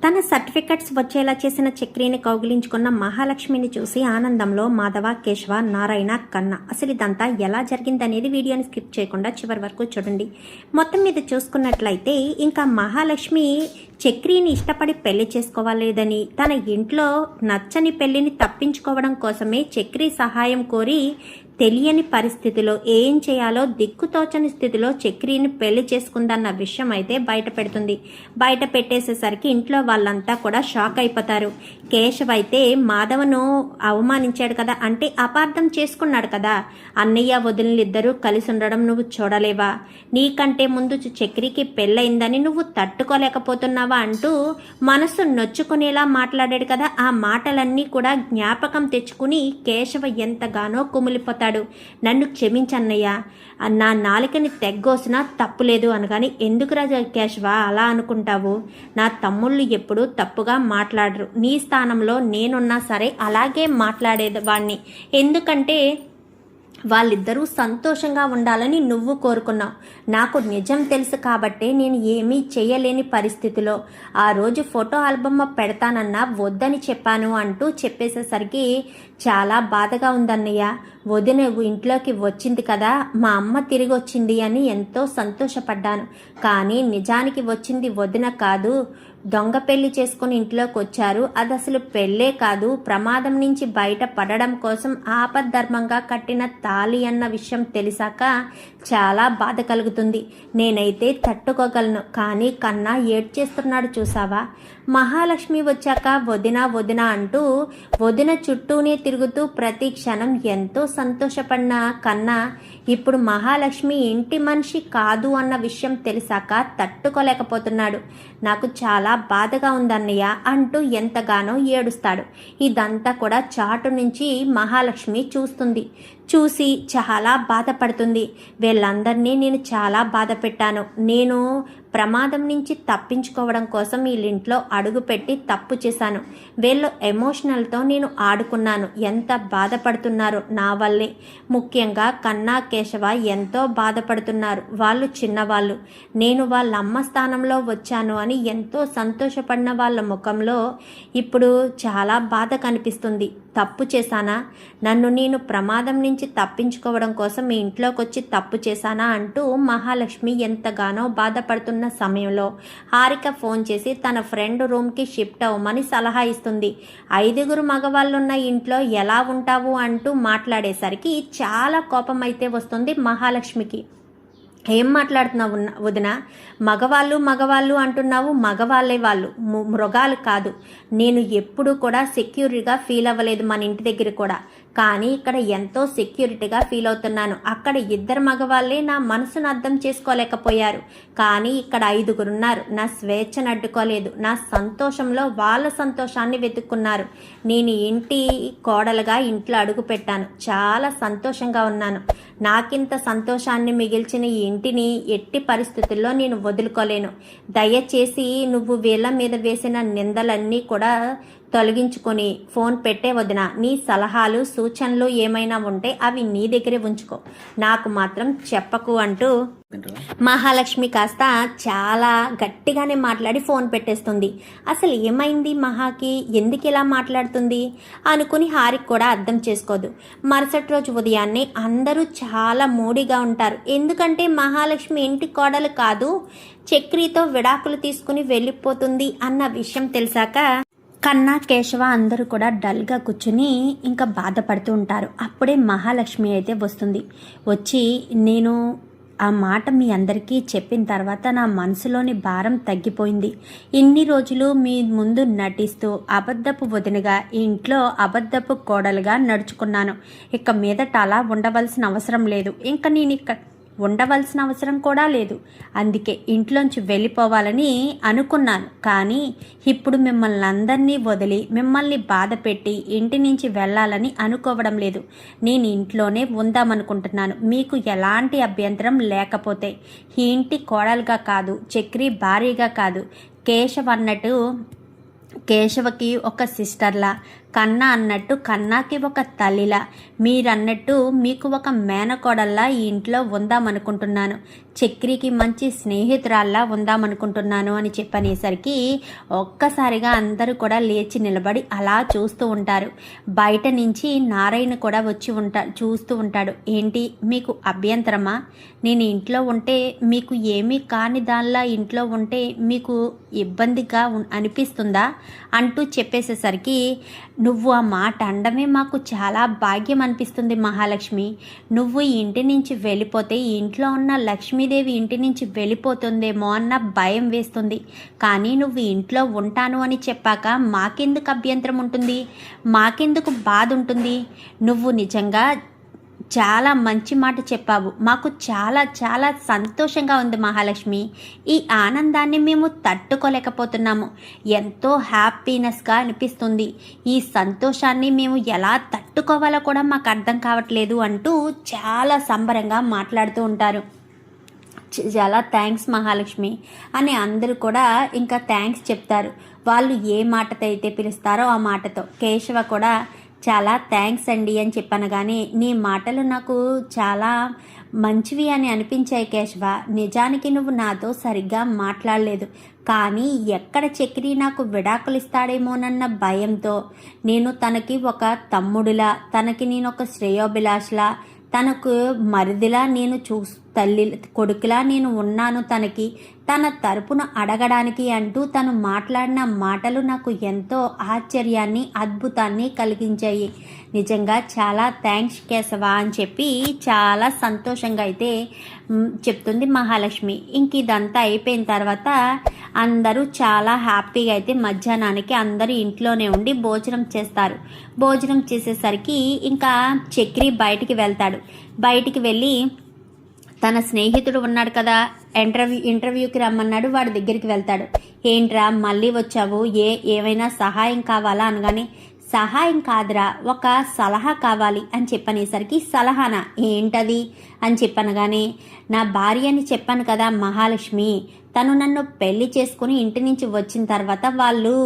తన సర్టిఫికెట్స్ వచ్చేలా చేసిన చక్రిని కౌగిలించుకున్న మహాలక్ష్మిని చూసి ఆనందంలో మాధవ, కేశవ, నారాయణ, కన్న. అసలు ఇదంతా ఎలా జరిగిందనేది వీడియోని స్కిప్ చేయకుండా చివరి వరకు చూడండి. మొత్తం మీద చూసుకున్నట్లయితే ఇంకా మహాలక్ష్మి చక్రిని ఇష్టపడి పెళ్లి చేసుకోవాలేదని, తన ఇంట్లో నచ్చని పెళ్లిని తప్పించుకోవడం కోసమే చక్రి సహాయం కోరి తెలియని పరిస్థితిలో ఏం చేయాలో దిక్కుతోచని స్థితిలో చక్రిని పెళ్లి చేసుకుందన్న విషయం అయితే బయట పెడుతుంది. బయట పెట్టేసేసరికి ఇంట్లో వాళ్ళంతా కూడా షాక్ అయిపోతారు. కేశవ్ అయితే మాధవను అవమానించాడు కదా, అంటే అపార్థం చేసుకున్నాడు కదా. అన్నయ్య వదిలిద్దరూ కలిసి ఉండడం నువ్వు చూడలేవా? నీకంటే ముందు చక్రికి పెళ్ళయిందని నువ్వు తట్టుకోలేకపోతున్నావా అంటూ మనసు నొచ్చుకునేలా మాట్లాడాడు కదా. ఆ మాటలన్నీ కూడా జ్ఞాపకం తెచ్చుకుని కేశవ ఎంతగానో కుమిలిపోతాడు. నన్ను క్షమించన్నయ్యా, నా నాలుకని తెగ్గోసినా తప్పులేదు అనగాని, ఎందుకు రాజా కేశవ అలా అనుకుంటావు? నా తమ్ముళ్ళు ఎప్పుడూ తప్పుగా మాట్లాడరు. నీ స్థానంలో నేనున్నా సరే అలాగే మాట్లాడేవాడిని. ఎందుకంటే వాళ్ళిద్దరూ సంతోషంగా ఉండాలని నువ్వు కోరుకున్నావు. నాకు నిజం తెలుసు కాబట్టే నేను ఏమీ చేయలేని పరిస్థితిలో ఆ రోజు ఫోటో ఆల్బమ్ పెడతానన్నా వద్దని చెప్పాను అంటూ చెప్పేసేసరికి చాలా బాధగా ఉందన్నయ్య. వదిన ఇంట్లోకి వచ్చింది కదా, మా అమ్మ తిరిగి వచ్చింది అని ఎంతో సంతోషపడ్డాను. కానీ నిజానికి వచ్చింది వదిన కాదు, దొంగ పెళ్లి చేసుకుని ఇంట్లోకి వచ్చారు. అది అసలు పెళ్ళే కాదు, ప్రమాదం నుంచి బయట పడడం కోసం ఆపద్ధర్మంగా కట్టిన తాళి అన్న విషయం తెలిసాక చాలా బాధ కలుగుతుంది. నేనైతే తట్టుకోగలను, కానీ కన్నా ఏడ్చేస్తున్నాడు చూసావా? మహాలక్ష్మి వచ్చాక వదిన వదిన అంటూ వదిన చుట్టూనే తిరుగుతూ ప్రతి క్షణం ఎంతో సంతోషపడిన కన్నా ఇప్పుడు మహాలక్ష్మి ఇంటి మనిషి కాదు అన్న విషయం తెలిసాక తట్టుకోలేకపోతున్నాడు. నాకు చాలా బాధగా ఉందన్నయ్య అంటూ ఎంతగానో ఏడుస్తాడు. ఇదంతా కూడా చాటు నుంచి మహాలక్ష్మి చూస్తుంది. చూసి చాలా బాధపడుతుంది. వీళ్ళందరినీ నేను చాలా బాధ పెట్టాను. నేను ప్రమాదం నుంచి తప్పించుకోవడం కోసం వీళ్ళింట్లో అడుగుపెట్టి తప్పు చేశాను. వీళ్ళు ఎమోషనల్తో నేను ఆడుకున్నాను. ఎంత బాధపడుతున్నారో నా వల్లే. ముఖ్యంగా కన్నా, కేశవ ఎంతో బాధపడుతున్నారు. వాళ్ళు చిన్నవాళ్ళు. నేను వాళ్ళ అమ్మ స్థానంలో వచ్చాను అని ఎంతో సంతోషపడిన వాళ్ళ ముఖంలో ఇప్పుడు చాలా బాధ కనిపిస్తుంది. తప్పు చేశానా? నన్ను నేను ప్రమాదం నుంచి తప్పించుకోవడం కోసం మీ ఇంట్లోకి వచ్చి తప్పు చేశానా అంటూ మహాలక్ష్మి ఎంతగానో బాధపడుతున్న సమయంలో హారిక ఫోన్ చేసి తన ఫ్రెండ్ రూమ్కి షిఫ్ట్ అవ్వమని సలహా ఇస్తుంది. 5 మగవాళ్ళున్న ఇంట్లో ఎలా ఉంటావు అంటూ మాట్లాడేసరికి చాలా కోపం అయితే వస్తుంది మహాలక్ష్మికి. ఏం మాట్లాడుతున్నావు వదిన? మగవాళ్ళు అంటున్నావు. మగవాళ్ళే వాళ్ళు, మృగాలు కాదు. నేను ఎప్పుడు కూడా సెక్యూరిటీగా ఫీల్ అవ్వలేదు మన ఇంటి దగ్గర కూడా, కానీ ఇక్కడ ఎంతో సెక్యూరిటీగా ఫీల్ అవుతున్నాను. అక్కడ 2 మగవాళ్ళే నా మనసును అర్థం చేసుకోలేకపోయారు, కానీ ఇక్కడ 5 ఉన్నారు. నా స్వేచ్ఛను అడ్డుకోలేదు. నా సంతోషంలో వాళ్ళ సంతోషాన్ని వెతుక్కున్నారు. నేను ఇంటి కోడలుగా ఇంట్లో అడుగు పెట్టాను. చాలా సంతోషంగా ఉన్నాను. నాకింత సంతోషాన్ని మిగిల్చిన ఈ ఇంటిని ఎట్టి పరిస్థితుల్లో నేను వదులుకోలేను. దయచేసి నువ్వు వీళ్ళ మీద వేసిన నిందలన్నీ కూడా తొలగించుకొని ఫోన్ పెట్టే వదిన. నీ సలహాలు సూచనలు ఏమైనా ఉంటే అవి నీ దగ్గరే ఉంచుకో, నాకు మాత్రం చెప్పకు అంటూ మహాలక్ష్మి కాస్త చాలా గట్టిగానే మాట్లాడి ఫోన్ పెట్టేస్తుంది. అసలు ఏమైంది మహాకి, ఎందుకు ఇలా మాట్లాడుతుంది అనుకుని హారిక కూడా అర్థం చేసుకోదు. మరుసటి రోజు ఉదయాన్నే అందరూ చాలా మూడిగా ఉంటారు. ఎందుకంటే మహాలక్ష్మి ఇంటి కోడలు కాదు, చక్రితో విడాకులు తీసుకుని వెళ్ళిపోతుంది అన్న విషయం తెలిసాక కన్నా, కేశవ అందరూ కూడా డల్గా కూర్చుని ఇంకా బాధపడుతూ ఉంటారు. అప్పుడే మహాలక్ష్మి అయితే వస్తుంది. వచ్చి నేను ఆ మాట మీ అందరికీ చెప్పిన తర్వాత నా మనసులోని భారం తగ్గిపోయింది. ఇన్ని రోజులు మీ ముందు నటిస్తూ అబద్ధపు వదినగా, ఇంట్లో అబద్ధపు కోడలుగా నడుచుకున్నాను. ఇక మీదట అలా ఉండవలసిన అవసరం లేదు. ఇంకా నేను ఇక్కడ ఉండవలసిన అవసరం కూడా లేదు. అందుకే ఇంట్లోంచి వెళ్ళిపోవాలని అనుకున్నాను. కానీ ఇప్పుడు మిమ్మల్ని అందరినీ వదిలి మిమ్మల్ని బాధ పెట్టి ఇంటి నుంచి వెళ్ళాలని అనుకోవడం లేదు. నేను ఇంట్లోనే ఉందామనుకుంటున్నాను. మీకు ఎలాంటి అభ్యంతరం లేకపోతే. ఈ ఇంటి కోడలుగా కాదు, చక్రి భార్యగా కాదు, కేశవ్ అన్నట్టు కేశవకి ఒక సిస్టర్లా, కన్నా అన్నట్టు కన్నాకి ఒక తల్లిలా, మీరన్నట్టు మీకు ఒక మేనకోడల్లా ఈ ఇంట్లో ఉందామనుకుంటున్నాను. చక్రికి మంచి స్నేహితురాల్లా ఉందామనుకుంటున్నాను అని చెప్పనేసరికి ఒక్కసారిగా అందరూ కూడా లేచి నిలబడి అలా చూస్తూ ఉంటారు. బయట నుంచి నారాయణ కూడా వచ్చి చూస్తూ ఉంటాడు. ఏంటి మీకు అభ్యంతరమా? నేను ఇంట్లో ఉంటే మీకు ఏమీ కాని దానిలా ఇంట్లో ఉంటే మీకు ఇబ్బందిగా అనిపిస్తుందా అంటూ చెప్పేసేసరికి, నువ్వు ఆ మాట అనడమే మాకు చాలా భాగ్యం అనిపిస్తుంది మహాలక్ష్మి. నువ్వు ఇంటి నుంచి వెళ్ళిపోతే ఇంట్లో ఉన్న లక్ష్మీదేవి ఇంటి నుంచి వెళ్ళిపోతుందేమో అన్న భయం వేస్తుంది. కానీ నువ్వు ఇంట్లో ఉంటాను అని చెప్పాక మాకెందుకు అభ్యంతరం ఉంటుంది, మాకెందుకు బాధ ఉంటుంది? నువ్వు నిజంగా చాలా మంచి మాట చెప్పావు. మాకు చాలా చాలా సంతోషంగా ఉంది మహాలక్ష్మి. ఈ ఆనందాన్ని మేము తట్టుకోలేకపోతున్నాము. ఎంతో హ్యాపీనెస్గా అనిపిస్తుంది. ఈ సంతోషాన్ని మేము ఎలా తట్టుకోవాలో కూడా మాకు అర్థం కావట్లేదు అంటూ చాలా సంబరంగా మాట్లాడుతూ ఉంటారు. చాలా థ్యాంక్స్ మహాలక్ష్మి అని అందరూ కూడా ఇంకా థ్యాంక్స్ చెప్తారు. వాళ్ళు ఏ మాటతో అయితే పిలుస్తారో ఆ మాటతో. కేశవ కూడా చాలా థ్యాంక్స్ అండి అని చెప్పాను. కానీ నీ మాటలు నాకు చాలా మంచివి అని అనిపించాయి కేశవ. నిజానికి నువ్వు నాతో సరిగ్గా మాట్లాడలేదు. కానీ ఎక్కడ చక్రి నాకు విడాకులు ఇస్తాడేమోనన్న భయంతో నేను తనకి ఒక తమ్ముడిలా, తనకి నేను ఒక శ్రేయోభిలాష్లా, తనకు మరిదిలా నేను తల్లి కొడుకులా నేను ఉన్నాను తనకి, తన తరపున అడగడానికి అంటూ తను మాట్లాడిన మాటలు నాకు ఎంతో ఆశ్చర్యాన్ని, అద్భుతాన్ని కలిగించాయి. నిజంగా చాలా థ్యాంక్స్ కేశవ అని చెప్పి చాలా సంతోషంగా అయితే చెప్తుంది మహాలక్ష్మి. ఇంక ఇదంతా అయిపోయిన తర్వాత అందరూ చాలా హ్యాపీగా అయితే మధ్యాహ్నానికి అందరూ ఇంట్లోనే ఉండి భోజనం చేస్తారు. భోజనం చేసేసరికి ఇంకా చక్రి బయటికి వెళ్తాడు. బయటికి వెళ్ళి తన స్నేహితుడు ఉన్నాడు కదా, ఇంటర్వ్యూకి రమ్మన్నాడు, వాడి దగ్గరికి వెళ్తాడు. ఏంట్రా మళ్ళీ వచ్చావు, ఏమైనా సహాయం కావాలా అనగానే, సహాయం కాదురా ఒక సలహా కావాలి అని చెప్పనేసరికి, సలహానా ఏంటది అని చెప్పనగానే, నా భార్య అని చెప్పాను కదా మహాలక్ష్మి, తను నన్ను పెళ్లి చేసుకుని ఇంటి నుంచి వచ్చిన తర్వాత వాళ్ళు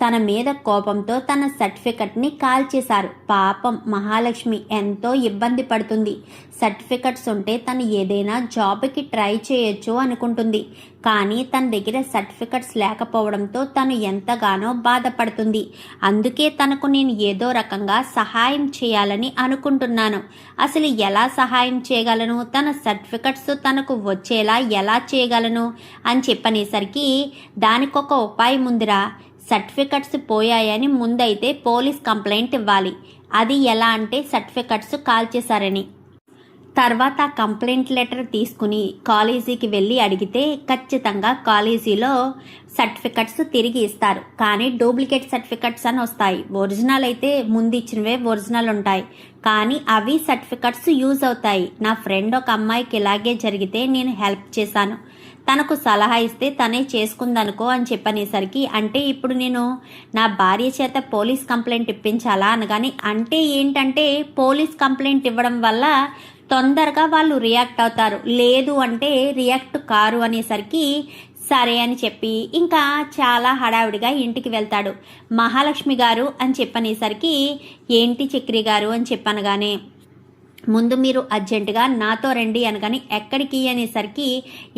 తన మీద కోపంతో తన సర్టిఫికెట్ని కాల్చేశారు. పాపం మహాలక్ష్మి ఎంతో ఇబ్బంది పడుతుంది. సర్టిఫికెట్స్ ఉంటే తను ఏదైనా జాబ్కి ట్రై చేయొచ్చు అనుకుంటుంది. కానీ తన దగ్గర సర్టిఫికెట్స్ లేకపోవడంతో తను ఎంతగానో బాధపడుతుంది. అందుకే తనకు నేను ఏదో రకంగా సహాయం చేయాలని అనుకుంటున్నాను. అసలు ఎలా సహాయం చేయగలను, తన సర్టిఫికెట్స్ తనకు వచ్చేలా ఎలా చేయగలను అని చెప్పనేసరికి, దానికొక ఉపాయం ఉందిరా. సర్టిఫికెట్స్ పోయాయని ముందైతే పోలీస్ కంప్లైంట్ ఇవ్వాలి. అది ఎలా అంటే సర్టిఫికెట్స్ కాల్చేశారని. తర్వాత కంప్లైంట్ లెటర్ తీసుకుని కాలేజీకి వెళ్ళి అడిగితే ఖచ్చితంగా కాలేజీలో సర్టిఫికెట్స్ తిరిగి ఇస్తారు. కానీ డూప్లికేట్ సర్టిఫికెట్స్ అని వస్తాయి. ఒరిజినల్ అయితే ముందు ఇచ్చినవే ఒరిజినల్ ఉంటాయి, కానీ అవి సర్టిఫికెట్స్ యూజ్ అవుతాయి. నా ఫ్రెండ్ ఒక అమ్మాయికి ఇలాగే జరిగితే నేను హెల్ప్ చేశాను. తనకు సలహా ఇస్తే తనే చేసుకుందనుకో అని చెప్పనేసరికి, అంటే ఇప్పుడు నేను నా భార్య చేత పోలీస్ కంప్లైంట్ ఇప్పించాలా అనగానే, అంటే ఏంటంటే పోలీస్ కంప్లైంట్ ఇవ్వడం వల్ల తొందరగా వాళ్ళు రియాక్ట్ అవుతారు, లేదు అంటే రియాక్ట్ కారు అనేసరికి సరే అని చెప్పి ఇంకా చాలా హడావిడిగా ఇంటికి వెళ్తాడు. మహాలక్ష్మి గారు అని చెప్పనేసరికి, ఏంటి చక్రి గారు అని చెప్పనగానే, ముందు మీరు అర్జెంటుగా నాతో రండి అనగాని, ఎక్కడికి అనేసరికి,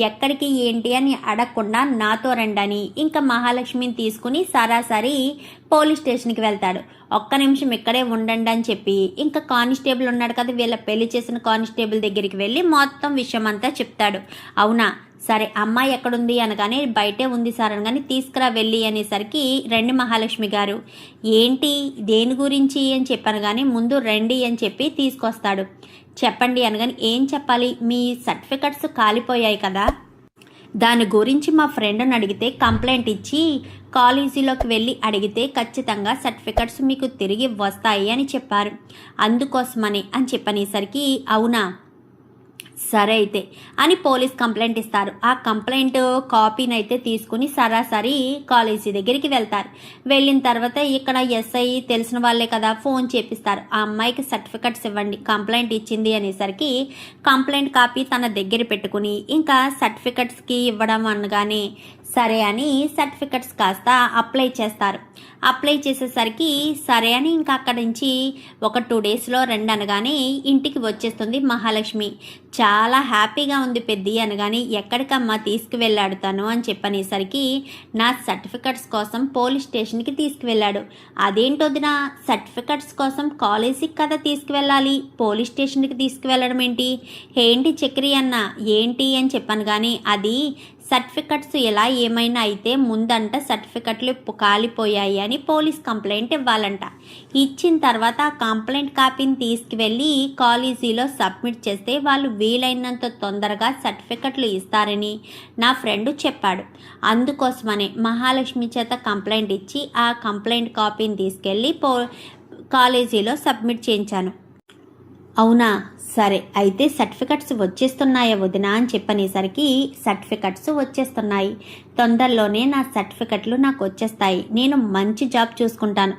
ఎక్కడికి ఏంటి అని అడగకుండా నాతో రండి అని ఇంకా మహాలక్ష్మిని తీసుకుని సరాసరి పోలీస్ స్టేషన్కి వెళ్తాడు. ఒక్క నిమిషం ఇక్కడే ఉండండి అని చెప్పి ఇంకా కానిస్టేబుల్ ఉన్నాడు కదా, వీళ్ళ పెళ్లి చేసిన కానిస్టేబుల్ దగ్గరికి వెళ్ళి మొత్తం విషయం అంతా చెప్తాడు. అవునా సరే అమ్మాయి ఎక్కడుంది అనగానే, బయటే ఉంది సార్ అనగానే, తీసుకురా వెళ్ళి అనేసరికి, రండి మహాలక్ష్మి గారు, ఏంటి దేని గురించి అని చెప్పాను కానీ ముందు రండి అని చెప్పి తీసుకొస్తాడు. చెప్పండి అనగానే, ఏం చెప్పాలి, మీ సర్టిఫికెట్స్ కాలిపోయాయి కదా, దాని గురించి మా ఫ్రెండ్ని అడిగితే కంప్లైంట్ ఇచ్చి కాలేజీలోకి వెళ్ళి అడిగితే ఖచ్చితంగా సర్టిఫికెట్స్ మీకు తిరిగి వస్తాయి అని చెప్పారు, అందుకోసమని అని చెప్పనేసరికి, అవునా సరే అయితే అని పోలీస్ కంప్లైంట్ ఇస్తారు. ఆ కంప్లైంట్ కాపీని అయితే తీసుకుని సరాసరి కాలేజీ దగ్గరికి వెళ్తారు. వెళ్ళిన తర్వాత ఇక్కడ ఎస్ఐ తెలిసిన వాళ్ళే కదా, ఫోన్ చేపిస్తారు. ఆ అమ్మాయికి సర్టిఫికెట్స్ ఇవ్వండి, కంప్లైంట్ ఇచ్చింది అనేసరికి కంప్లైంట్ కాపీ తన దగ్గర పెట్టుకుని ఇంకా సర్టిఫికెట్స్కి ఇవ్వడం అనగానే, సరే అని సర్టిఫికెట్స్ కాస్త అప్లై చేస్తారు. అప్లై చేసేసరికి సరే అని ఇంకా అక్కడి నుంచి ఒక 2 డేస్లో రండి అనగానే ఇంటికి వచ్చేస్తుంది మహాలక్ష్మి. చాలా హ్యాపీగా ఉంది పెద్ది అనగానే ఎక్కడికమ్మా తీసుకువెళ్ళాడు తను అని చెప్పనేసరికి నా సర్టిఫికెట్స్ కోసం పోలీస్ స్టేషన్కి తీసుకువెళ్ళాడు. అదేంటొదినా సర్టిఫికెట్స్ కోసం కాలేజీకి కదా తీసుకువెళ్ళాలి, పోలీస్ స్టేషన్కి తీసుకువెళ్ళడం ఏంటి చక్రి అన్న ఏంటి అని చెప్పాను. కానీ అది సర్టిఫికెట్స్ ఎలా ఏమైనా అయితే ముందంట సర్టిఫికెట్లు కాలిపోయాయి అని పోలీస్ కంప్లైంట్ ఇవ్వాలంట. ఇచ్చిన తర్వాత ఆ కంప్లైంట్ కాపీని తీసుకువెళ్ళి కాలేజీలో సబ్మిట్ చేస్తే వాళ్ళు వీలైనంత తొందరగా సర్టిఫికెట్లు ఇస్తారని నా ఫ్రెండ్ చెప్పాడు. అందుకోసమనే మహాలక్ష్మి చేత కంప్లైంట్ ఇచ్చి ఆ కంప్లైంట్ కాపీని తీసుకెళ్ళి కాలేజీలో సబ్మిట్ చేయించాను. అవునా, సరే అయితే సర్టిఫికెట్స్ వచ్చేస్తున్నాయా వదినా అని చెప్పనేసరికి సర్టిఫికెట్స్ వచ్చేస్తున్నాయి, తొందరలోనే నా సర్టిఫికెట్లు నాకు వచ్చేస్తాయి, నేను మంచి జాబ్ చూసుకుంటాను,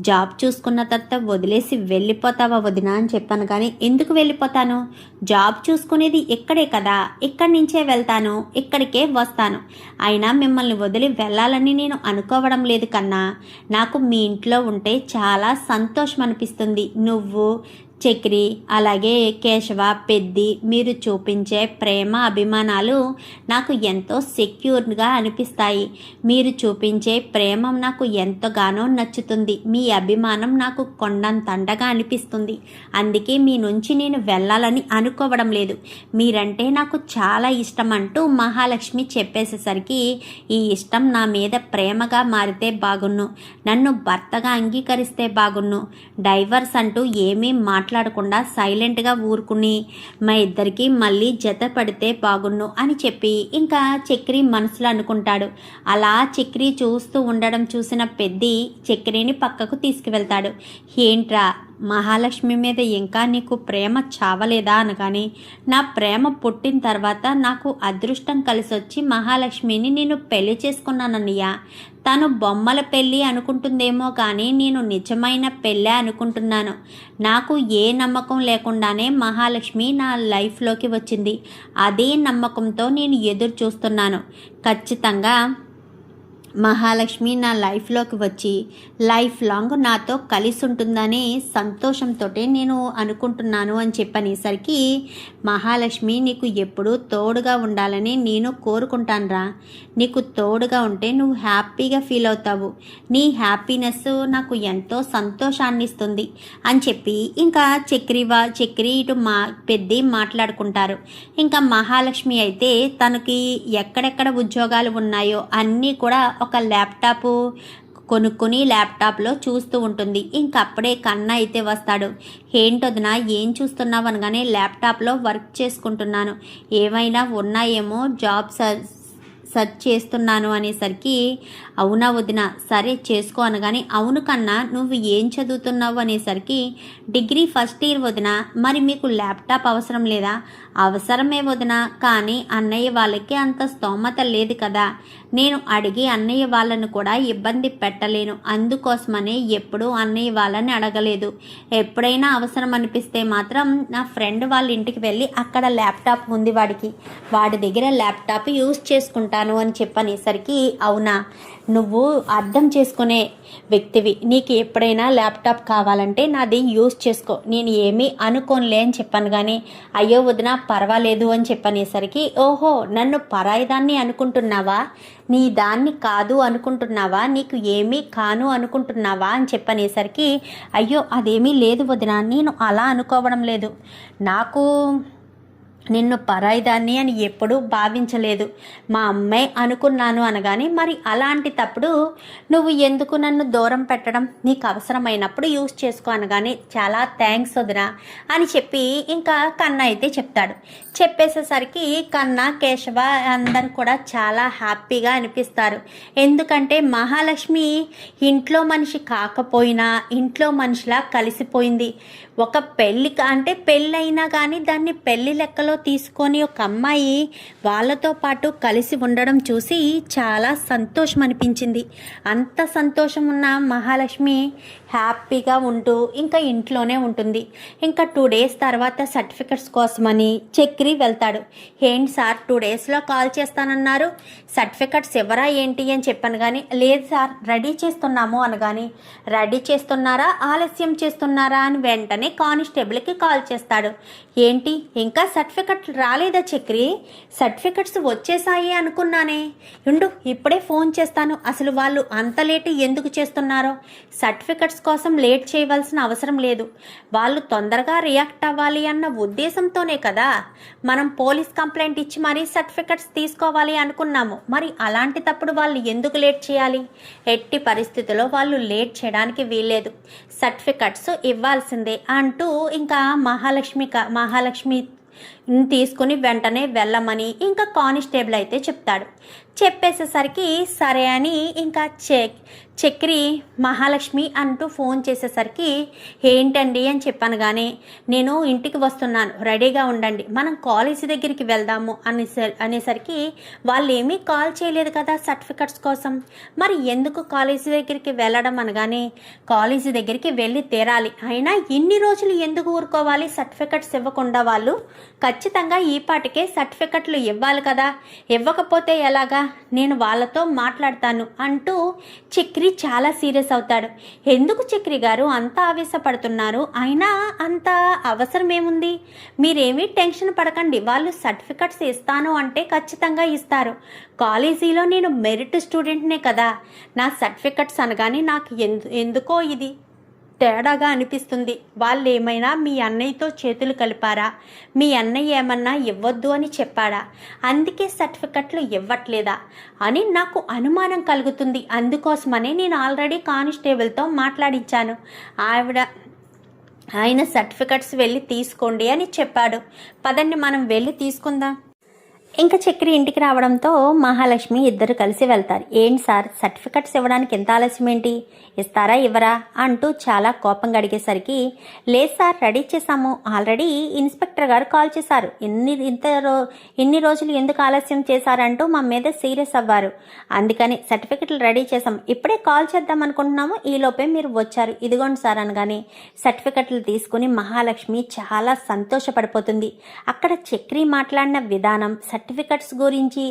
జాబ్ చూసుకున్న తర్వాత వదిలేసి వెళ్ళిపోతావా వదినా అని చెప్పాను. కానీ ఎందుకు వెళ్ళిపోతాను, జాబ్ చూసుకునేది ఇక్కడే కదా, ఇక్కడి నుంచే వెళ్తాను, ఇక్కడికే వస్తాను, అయినా మిమ్మల్ని వదిలి వెళ్ళాలని నేను అనుకోవడం లేదు కన్నా, నాకు మీ ఇంట్లో ఉంటే చాలా సంతోషం అనిపిస్తుంది. నువ్వు చక్రి అలాగే కేశవ పెద్ది మీరు చూపించే ప్రేమ అభిమానాలు నాకు ఎంతో సెక్యూర్గా అనిపిస్తాయి. మీరు చూపించే ప్రేమ నాకు ఎంతగానో నచ్చుతుంది. మీ అభిమానం నాకు కొండంతండగా అనిపిస్తుంది. అందుకే మీ నుంచి నేను వెళ్ళాలని అనుకోవడం లేదు. మీరంటే నాకు చాలా ఇష్టం అంటూ మహాలక్ష్మి చెప్పేసేసరికి ఈ ఇష్టం నా మీద ప్రేమగా మారితే బాగున్ను, నన్ను భర్తగా అంగీకరిస్తే బాగున్ను, డైవర్స్ అంటూ ఏమీ మాట్లాడకుండా సైలెంట్గా ఊరుకుని మా ఇద్దరికి మళ్ళీ జత పడితే బాగున్ను అని చెప్పి ఇంకా చక్రి మనసులో అనుకుంటాడు. అలా చక్రి చూస్తూ ఉండడం చూసిన పెద్ది చక్రిని పక్కకు తీసుకువెళ్తాడు. ఏంట్రా మహాలక్ష్మి మీద ఇంకా నీకు ప్రేమ చావలేదా అనగాని, నా ప్రేమ పుట్టిన తర్వాత నాకు అదృష్టం కలిసొచ్చి మహాలక్ష్మిని నేను పెళ్లి చేసుకున్నానన్నయ్య. తను బొమ్మల పెళ్ళి అనుకుంటుందేమో కానీ నేను నిజమైన పెళ్ళే అనుకుంటున్నాను. నాకు ఏ నమ్మకం లేకుండానే మహాలక్ష్మి నా లైఫ్లోకి వచ్చింది. అదే నమ్మకంతో నేను ఎదురు చూస్తున్నాను. ఖచ్చితంగా మహాలక్ష్మి నా లైఫ్లోకి వచ్చి లైఫ్ లాంగ్ నాతో కలిసి ఉంటుందనే సంతోషంతో నేను అనుకుంటున్నాను అని చెప్పనేసరికి మహాలక్ష్మి నీకు ఎప్పుడూ తోడుగా ఉండాలని నేను కోరుకుంటానురా. నీకు తోడుగా ఉంటే నువ్వు హ్యాపీగా ఫీల్ అవుతావు. నీ హ్యాపీనెస్ నాకు ఎంతో సంతోషాన్ని ఇస్తుంది అని చెప్పి ఇంకా చక్రి ఇటు పెద్ద మాట్లాడుకుంటారు. ఇంకా మహాలక్ష్మి అయితే తనకి ఎక్కడెక్కడ ఉద్యోగాలు ఉన్నాయో అన్నీ కూడా ఒక ల్యాప్టాప్ కొనుక్కొని ల్యాప్టాప్లో చూస్తూ ఉంటుంది. ఇంకప్పుడే కన్నా అయితే వస్తాడు. ఏంటొదినా ఏం చూస్తున్నావు అనగానే ల్యాప్టాప్లో వర్క్ చేసుకుంటున్నాను, ఏమైనా ఉన్నాయేమో జాబ్ సెర్చ్ చేస్తున్నాను అనేసరికి అవునా వదిన సరే చేసుకో అనగానే అవును కన్నా నువ్వు ఏం చదువుతున్నావు అనేసరికి డిగ్రీ ఫస్ట్ ఇయర్ వదిన. మరి మీకు ల్యాప్టాప్ అవసరం లేదా? అవసరమే వదిన, కానీ అన్నయ్య వాళ్ళకి అంత స్తోమత లేదు కదా, నేను అడిగి అన్నయ్య వాళ్ళను కూడా ఇబ్బంది పెట్టలేను, అందుకోసమనే ఎప్పుడూ అన్నయ్య వాళ్ళని అడగలేదు. ఎప్పుడైనా అవసరం అనిపిస్తే మాత్రం నా ఫ్రెండ్ వాళ్ళ ఇంటికి వెళ్ళి అక్కడ ల్యాప్టాప్ ఉంది వాడి దగ్గర ల్యాప్టాప్ యూజ్ చేసుకుంటాను అని చెప్పనేసరికి అవునా, నువ్వు అర్థం చేసుకునే వ్యక్తివి, నీకు ఎప్పుడైనా ల్యాప్టాప్ కావాలంటే నాది యూజ్ చేసుకో, నేను ఏమీ అనుకోనులే అని చెప్పాను. కానీ అయ్యో వదిన పర్వాలేదు అని చెప్పనేసరికి ఓహో నన్ను పరాయిదాన్ని అనుకుంటున్నావా, నీ దాన్ని కాదు అనుకుంటున్నావా, నీకు ఏమీ కాను అనుకుంటున్నావా అని చెప్పనేసరికి అయ్యో అదేమీ లేదు వదిన, నేను అలా అనుకోవడం లేదు, నాకు నిన్ను పరాయిదాన్ని అని ఎప్పుడూ భావించలేదు, మా అమ్మాయి అనుకున్నాను అనగానే మరి అలాంటి తప్పుడు నువ్వు ఎందుకు నన్ను దూరం పెట్టడం, నీకు అవసరమైనప్పుడు యూజ్ చేసుకో అనగానే చాలా థ్యాంక్స్ వదినా అని చెప్పి ఇంకా కన్నా అయితే చెప్తాడు. చెప్పేసేసరికి కన్నా కేశవ అందరూ కూడా చాలా హ్యాపీగా అనిపిస్తారు. ఎందుకంటే మహాలక్ష్మి ఇంట్లో మనిషి కాకపోయినా ఇంట్లో మనిషిలా కలిసిపోయింది. ఒక పెళ్ళి అంటే పెళ్ళైనా కానీ దాన్ని పెళ్లి లెక్కలో విడాకులో తీసుకొని ఒక అమ్మాయి వాళ్ళతో పాటు కలిసి ఉండడం చూసి చాలా సంతోషం అనిపించింది. అంత సంతోషం ఉన్న మహాలక్ష్మి హ్యాపీగా ఉంటూ ఇంకా ఇంట్లోనే ఉంటుంది. ఇంకా 2 డేస్ తర్వాత సర్టిఫికెట్స్ కోసమని చక్రి వెళ్తాడు. ఏంటి సార్ 2 డేస్లో కాల్ చేస్తానన్నారు, సర్టిఫికెట్స్ ఎవరా ఏంటి అని చెప్పాను. కానీ లేదు సార్ రెడీ చేస్తున్నాము అనగాని, రెడీ చేస్తున్నారా ఆలస్యం చేస్తున్నారా అని వెంటనే కానిస్టేబుల్కి కాల్ చేస్తాడు. ఏంటి ఇంకా సర్టిఫికెట్ రాలేదా చక్రి, సర్టిఫికెట్స్ వచ్చేసాయి అనుకున్నానే, ఉండు ఇప్పుడే ఫోన్ చేస్తాను, అసలు వాళ్ళు అంత లేట్ ఎందుకు చేస్తున్నారో, సర్టిఫికెట్స్ కోసం లేట్ చేయవలసిన అవసరం లేదు, వాళ్ళు తొందరగా రియాక్ట్ అవ్వాలి అన్న ఉద్దేశంతోనే కదా మనం పోలీస్ కంప్లైంట్ ఇచ్చి మరీ సర్టిఫికెట్స్ తీసుకోవాలి అనుకున్నాము, మరి అలాంటి తప్పుడు వాళ్ళు ఎందుకు లేట్ చేయాలి, ఎట్టి పరిస్థితుల్లో వాళ్ళు లేట్ చేయడానికి వీల్లేదు, సర్టిఫికెట్స్ ఇవ్వాల్సిందే అంటూ ఇంకా మహాలక్ష్మి తీసుకుని వెంటనే వెళ్ళమని ఇంకా కానిస్టేబుల్ అయితే చెప్తాడు. చెప్పేసేసరికి సరే అని ఇంకా చక్రి మహాలక్ష్మి అంటూ ఫోన్ చేసేసరికి ఏంటండి అని చెప్పాను. కానీ నేను ఇంటికి వస్తున్నాను రెడీగా ఉండండి, మనం కాలేజీ దగ్గరికి వెళ్దాము అనేసరికి వాళ్ళు ఏమీ కాల్ చేయలేదు కదా సర్టిఫికెట్స్ కోసం, మరి ఎందుకు కాలేజీ దగ్గరికి వెళ్ళడం అనగానే కాలేజీ దగ్గరికి వెళ్ళి తీరాలి, అయినా ఇన్ని రోజులు ఎందుకు ఊరుకోవాలి, సర్టిఫికెట్స్ ఇవ్వకుండా వాళ్ళు ఖచ్చితంగా ఈ పాటికే సర్టిఫికెట్లు ఇవ్వాలి కదా, ఇవ్వకపోతే ఎలాగా, నేను వాళ్ళతో మాట్లాడతాను అంటూ చక్రి చాలా సీరియస్ అవుతాడు. ఎందుకు చక్రి గారు అంత ఆవేశపడుతున్నారు, అయినా అంత అవసరం ఏముంది, మీరేమీ టెన్షన్ పడకండి, వాళ్ళు సర్టిఫికెట్స్ ఇస్తాను అంటే ఖచ్చితంగా ఇస్తారు, కాలేజీలో నేను మెరిట్ స్టూడెంట్నే కదా, నా సర్టిఫికెట్స్ అనగానే నాకు ఎందుకో ఇది తేడాగా అనిపిస్తుంది, వాళ్ళు ఏమైనా మీ అన్నయ్యతో చేతులు కలిపారా, మీ అన్నయ్య ఏమన్నా ఇవ్వద్దు అని చెప్పాడా, అందుకే సర్టిఫికెట్లు ఇవ్వట్లేదా అని నాకు అనుమానం కలుగుతుంది, అందుకోసమనే నేను ఆల్రెడీ కానిస్టేబుల్తో మాట్లాడించాను, ఆయన సర్టిఫికెట్స్ వెళ్ళి తీసుకోండి అని చెప్పాడు, పదండి మనం వెళ్ళి తీసుకుందాం. ఇంకా చక్రి ఇంటికి రావడంతో మహాలక్ష్మి ఇద్దరు కలిసి వెళ్తారు. ఏంటి సార్ సర్టిఫికెట్స్ ఇవ్వడానికి ఎంత ఆలస్యం ఏంటి, ఇస్తారా ఇవ్వరా అంటూ చాలా కోపంగా అడిగేసరికి లేదు సార్ రెడీ చేశాము, ఆల్రెడీ ఇన్స్పెక్టర్ గారు కాల్ చేశారు, ఇన్ని రోజులు ఎందుకు ఆలస్యం చేశారంటూ మా మీద సీరియస్ అవ్వారు, అందుకని సర్టిఫికెట్లు రెడీ చేశాం, ఇప్పుడే కాల్ చేద్దాం అనుకుంటున్నాము, ఈలోపే మీరు వచ్చారు, ఇదిగోండి సార్ అనగానే సర్టిఫికెట్లు తీసుకుని మహాలక్ష్మి చాలా సంతోషపడిపోతుంది. అక్కడ చక్రి మాట్లాడిన విధానం, సర్టిఫికెట్స్ గురించి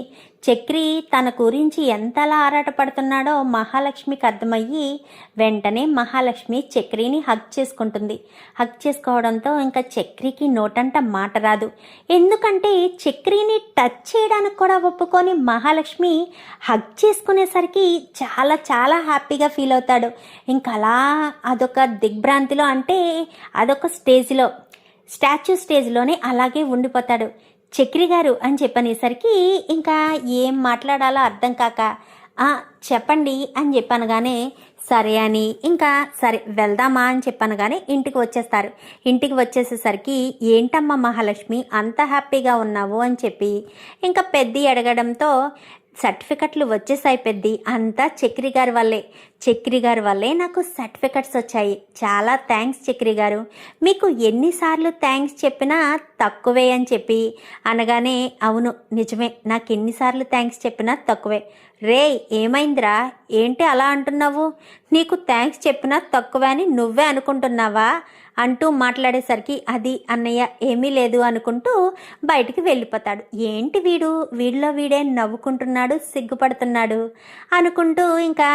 చక్రి తన గురించి ఎంతలా ఆరాటపడుతున్నాడో మహాలక్ష్మికి అర్థమయ్యి వెంటనే మహాలక్ష్మి చక్రిని హగ్ చేసుకుంటుంది. హగ్ చేసుకోవడంతో ఇంకా చక్రికి నోటంట మాట రాదు, ఎందుకంటే చక్రిని టచ్ చేయడానికి కూడా ఒప్పుకొని మహాలక్ష్మి హగ్ చేసుకునేసరికి చాలా చాలా హ్యాపీగా ఫీల్ అవుతాడు. ఇంకా అలా అదొక దిగ్భ్రాంతిలో, అంటే అదొక స్టాచ్యూ స్టేజ్లోనే అలాగే ఉండిపోతాడు. చక్రి గారు అని చెప్పనేసరికి ఇంకా ఏం మాట్లాడాలో అర్థం కాక చెప్పండి అని చెప్పనగానే సరే అని ఇంకా సరే వెళ్దామా అని చెప్పనగానే ఇంటికి వచ్చేస్తారు. ఇంటికి వచ్చేసేసరికి ఏంటమ్మా మహాలక్ష్మి అంత హ్యాపీగా ఉన్నావు అని చెప్పి ఇంకా పెద్ద అడగడంతో సర్టిఫికెట్లు వచ్చేసాయి పెద్ది, అంతా చక్రి గారి వల్లే నాకు సర్టిఫికెట్స్ వచ్చాయి, చాలా థ్యాంక్స్ చక్రి గారు, మీకు ఎన్నిసార్లు థ్యాంక్స్ చెప్పినా తక్కువే అని చెప్పి అనగానే అవును నిజమే, నాకు ఎన్నిసార్లు థ్యాంక్స్ చెప్పినా తక్కువే, రే ఏమైందిరా ఏంటి అలా అంటున్నావు, నీకు థ్యాంక్స్ చెప్పినా తక్కువే అని నువ్వే అనుకుంటున్నావా అంటూ మాట్లాడేసరికి అది అన్నయ్య ఏమీ లేదు అనుకుంటూ బయటికి వెళ్ళిపోతాడు. ఏంటి వీడిలో వీడే నవ్వుకుంటున్నాడు, సిగ్గుపడుతున్నాడు అనుకుంటూ ఇంకా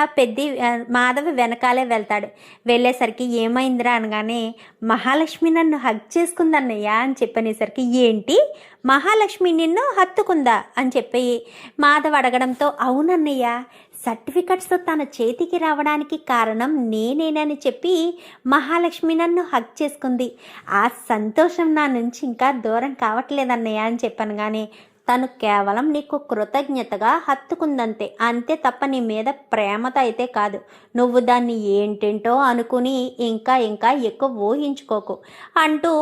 మాధవి వెనకాలే వెళ్తాడు. వెళ్ళేసరికి ఏమైందిరా అనగానే మహాలక్ష్మి నన్ను హగ్ చేసుకుందన్నయ్య అని చెప్పనేసరికి ఏంటి మహాలక్ష్మి నిన్ను హత్తుకుందా అని చెప్పి మాధవ్ అడగడంతో అవునన్నయ్య, సర్టిఫికెట్స్ తన చేతికి రావడానికి కారణం నేనేనని చెప్పి మహాలక్ష్మి నన్ను హగ్ చేసుకుంది, ఆ సంతోషం నా నుంచి ఇంకా దూరం కావట్లేదన్నయ్య అని చెప్పాను. కానీ తను కేవలం నీకు కృతజ్ఞతగా హత్తుకుందంతే, అంతే తప్ప నీ మీద ప్రేమతో అయితే కాదు, నువ్వు దాన్ని ఏంటేంటో అనుకుని ఇంకా ఎక్కువ ఊహించుకోకు అంటూ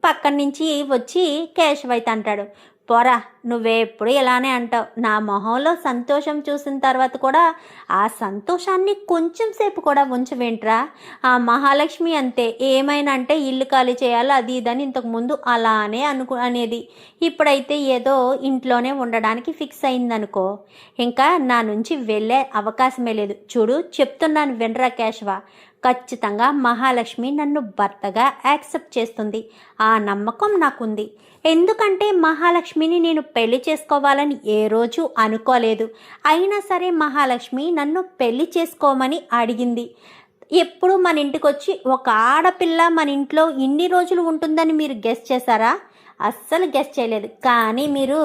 పక్కన నుంచి వచ్చి కేశవ్ అయితే అంటాడు, పోరా, నువ్వెప్పుడు ఇలానే అంటావు. నా మొహంలో సంతోషం చూసిన తర్వాత కూడా ఆ సంతోషాన్ని కొంచెం సేపు కూడా ఉంచవేంట్రా? ఆ మహాలక్ష్మి అంతే, ఏమైనా అంటే ఇల్లు ఖాళీ చేయాలి అది ఇదని ఇంతకుముందు అలానే అనేది. ఇప్పుడైతే ఏదో ఇంట్లోనే ఉండడానికి ఫిక్స్ అయిందనుకో, ఇంకా నా నుంచి వెళ్ళే అవకాశమే లేదు. చూడు చెప్తున్నాను వినరా కేశవ, ఖచ్చితంగా మహాలక్ష్మి నన్ను భర్తగా యాక్సెప్ట్ చేస్తుంది. ఆ నమ్మకం నాకుంది. ఎందుకంటే మహాలక్ష్మిని నేను పెళ్లి చేసుకోవాలని ఏ రోజు అనుకోలేదు. అయినా సరే మహాలక్ష్మి నన్ను పెళ్లి చేసుకోమని అడిగింది. ఎప్పుడు మన ఇంటికి వచ్చి ఒక ఆడపిల్ల మన ఇంట్లో ఇన్ని రోజులు ఉంటుందని మీరు గెస్ చేశారా? అస్సలు గెస్ చేయలేదు. కానీ మీరు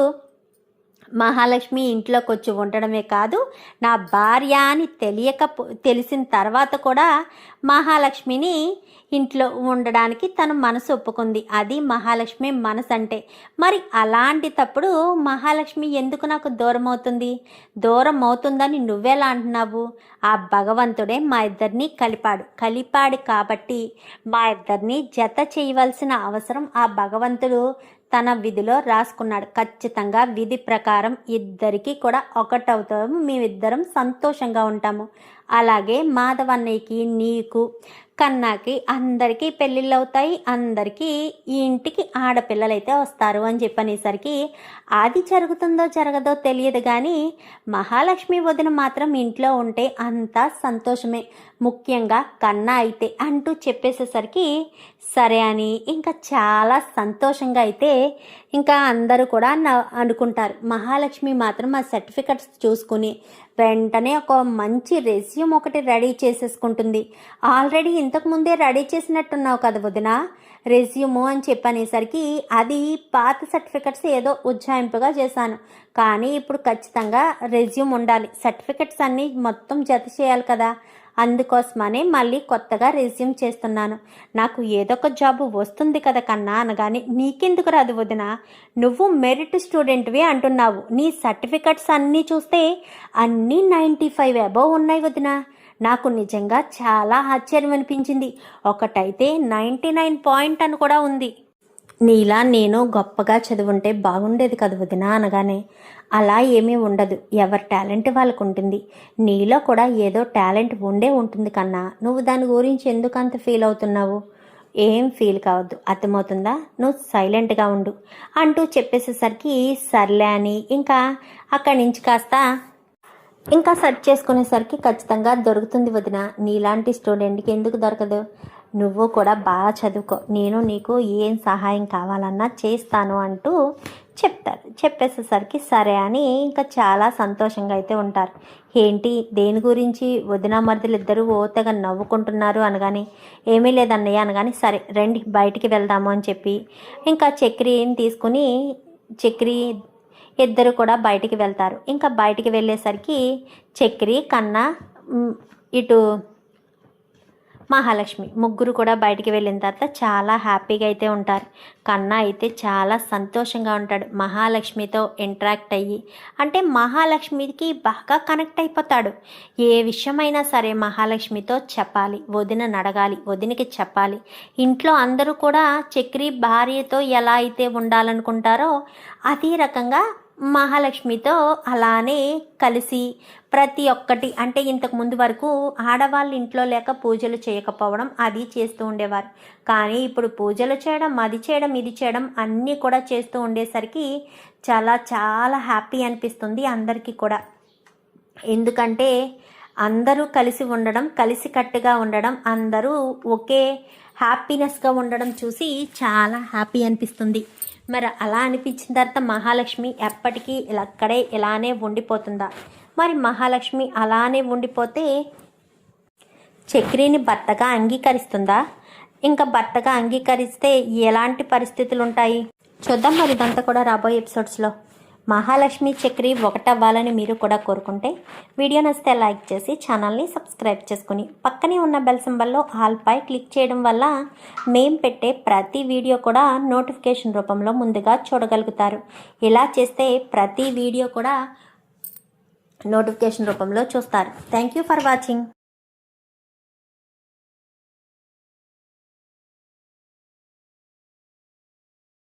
మహాలక్ష్మి ఇంట్లోకి వచ్చి ఉండడమే కాదు, నా భార్య అని తెలిసిన తర్వాత కూడా మహాలక్ష్మిని ఇంట్లో ఉండడానికి తన మనసు ఒప్పుకుంది. అది మహాలక్ష్మి మనసు అంటే. మరి అలాంటిటప్పుడు మహాలక్ష్మి ఎందుకు నాకు దూరం అవుతుంది? దూరం అవుతుందని నువ్వెలా అంటున్నావు? ఆ భగవంతుడే మా ఇద్దరిని కలిపాడు కాబట్టి మా ఇద్దరిని జత చేయవలసిన అవసరం ఆ భగవంతుడు తన విధిలో రాసుకున్నాడు. ఖచ్చితంగా విధి ప్రకారం ఇద్దరికి కూడా ఒకటవుతాము, మేమిద్దరం సంతోషంగా ఉంటాము. అలాగే మాధవన్నయ్యకి, నీకు, కన్నాకి అందరికీ పెళ్ళిళ్ళు అవుతాయి, అందరికీ ఈ ఇంటికి ఆడపిల్లలైతే వస్తారు అని చెప్పనేసరికి అది జరుగుతుందో జరగదో తెలియదు. కానీ మహాలక్ష్మి వదిన మాత్రం ఇంట్లో ఉంటే అంతా సంతోషమే, ముఖ్యంగా కన్నా అయితే అంటూ చెప్పేసేసరికి సరే అని ఇంకా చాలా సంతోషంగా అయితే ఇంకా అందరూ కూడా అనుకుంటారు. మహాలక్ష్మి మాత్రం ఆ సర్టిఫికెట్స్ చూసుకుని వెంటనే ఒక మంచి రెజ్యూమ్ ఒకటి రెడీ చేసేసుకుంటుంది. ఆల్రెడీ ఇంతకుముందే రెడీ చేసినట్టున్నావు కదా వదిన రెజ్యూము అని చెప్పనేసరికి అది పాత సర్టిఫికెట్స్ ఏదో ఉజ్జాయింపుగా చేశాను, కానీ ఇప్పుడు ఖచ్చితంగా రెజ్యూమ్ ఉండాలి, సర్టిఫికెట్స్ అన్నీ మొత్తం జత చేయాలి కదా, అందుకోసమనే మళ్ళీ కొత్తగా రెజ్యూమ్ చేస్తున్నాను. నాకు ఏదో ఒక జాబ్ వస్తుంది కదా కన్నా అనగానే నీకెందుకు రాదు వదిన, నువ్వు మెరిట్ స్టూడెంట్వి అంటున్నావు, నీ సర్టిఫికెట్స్ అన్నీ చూస్తే అన్నీ 95 అబవ్ ఉన్నాయి వదిన. నాకు నిజంగా చాలా ఆశ్చర్యం అనిపించింది. ఒకటైతే 99 పాయింట్ అని కూడా ఉంది. నీలా నేను గొప్పగా చదువుంటే బాగుండేది కదా వదిన అనగానే అలా ఏమీ ఉండదు, ఎవరి టాలెంట్ వాళ్ళకు ఉంటుంది. నీలో కూడా ఏదో టాలెంట్ ఉంటుంది కన్నా, నువ్వు దాని గురించి ఎందుకు అంత ఫీల్ అవుతున్నావు? ఏం ఫీల్ కావద్దు, అర్థమవుతుందా? నువ్వు సైలెంట్గా ఉండు అంటూ చెప్పేసేసరికి సర్లే అని ఇంకా అక్కడి నుంచి కాస్త ఇంకా సెర్చ్ చేసుకునేసరికి ఖచ్చితంగా దొరుకుతుంది వదిన. నీలాంటి స్టూడెంట్కి ఎందుకు దొరకదు? నువ్వు కూడా బాగా చదువుకో, నేను నీకు ఏం సహాయం కావాలన్నా చేస్తాను అంటూ చెప్తారు. చెప్పేసేసరికి సరే అని ఇంకా చాలా సంతోషంగా అయితే ఉంటారు. ఏంటి దేని గురించి వదిన మరుదులు ఇద్దరు ఓతగా నవ్వుకుంటున్నారు అనగానే ఏమీ లేదన్నయ్య అనగానే సరే రండి బయటికి వెళ్దాము అని చెప్పి ఇంకా చక్రిని తీసుకుని చక్రి ఇద్దరు కూడా బయటికి వెళ్తారు. ఇంకా బయటికి వెళ్ళేసరికి చక్రి, కన్నా, ఇటు మహాలక్ష్మి ముగ్గురు కూడా బయటికి వెళ్ళిన తర్వాత చాలా హ్యాపీగా అయితే ఉంటారు. కన్నా అయితే చాలా సంతోషంగా ఉంటాడు మహాలక్ష్మితో ఇంటరాక్ట్ అయ్యి. అంటే మహాలక్ష్మికి బాగా కనెక్ట్ అయిపోతాడు. ఏ విషయమైనా సరే మహాలక్ష్మితో చెప్పాలి, వదినని అడగాలి, వదినికి చెప్పాలి. ఇంట్లో అందరూ కూడా చక్రి భార్యతో ఎలా అయితే ఉండాలనుకుంటారో అదే రకంగా మహాలక్ష్మితో అలానే కలిసి ప్రతి ఒక్కటి, అంటే ఇంతకు ముందు వరకు ఆడవాళ్ళు ఇంట్లో లేక పూజలు చేయకపోవడం అది చేస్తూ ఉండేవారు. కానీ ఇప్పుడు పూజలు చేయడం, అది చేయడం, ఇది చేయడం అన్నీ కూడా చేస్తూ ఉండేసరికి చాలా చాలా హ్యాపీ అనిపిస్తుంది అందరికీ కూడా. ఎందుకంటే అందరూ కలిసి ఉండడం, కలిసికట్టుగా ఉండడం, అందరూ ఒకే హ్యాపీనెస్గా ఉండడం చూసి చాలా హ్యాపీ అనిపిస్తుంది. మరి అలా అనిపించిన తర్వాత మహాలక్ష్మి ఎప్పటికీ అక్కడే ఇలానే ఉండిపోతుందా? మరి మహాలక్ష్మి అలానే ఉండిపోతే చక్రిని భర్తగా అంగీకరిస్తుందా? ఇంకా భర్తగా అంగీకరిస్తే ఎలాంటి పరిస్థితులు ఉంటాయి చూద్దాం. మరి ఇదంతా కూడా రాబోయే ఎపిసోడ్స్లో. మహాలక్ష్మి చక్రి ఒకటవ్వాలని మీరు కూడా కోరుకుంటే వీడియో నచ్చితే లైక్ చేసి ఛానల్ని సబ్స్క్రైబ్ చేసుకుని పక్కనే ఉన్న బెల్ సింబల్లో ఆల్ పై క్లిక్ చేయడం వల్ల మేము పెట్టే ప్రతి వీడియో కూడా నోటిఫికేషన్ రూపంలో ముందుగా చూడగలుగుతారు. ఇలా చేస్తే ప్రతి వీడియో కూడా నోటిఫికేషన్ రూపంలో చూస్తారు. Thank you for watching.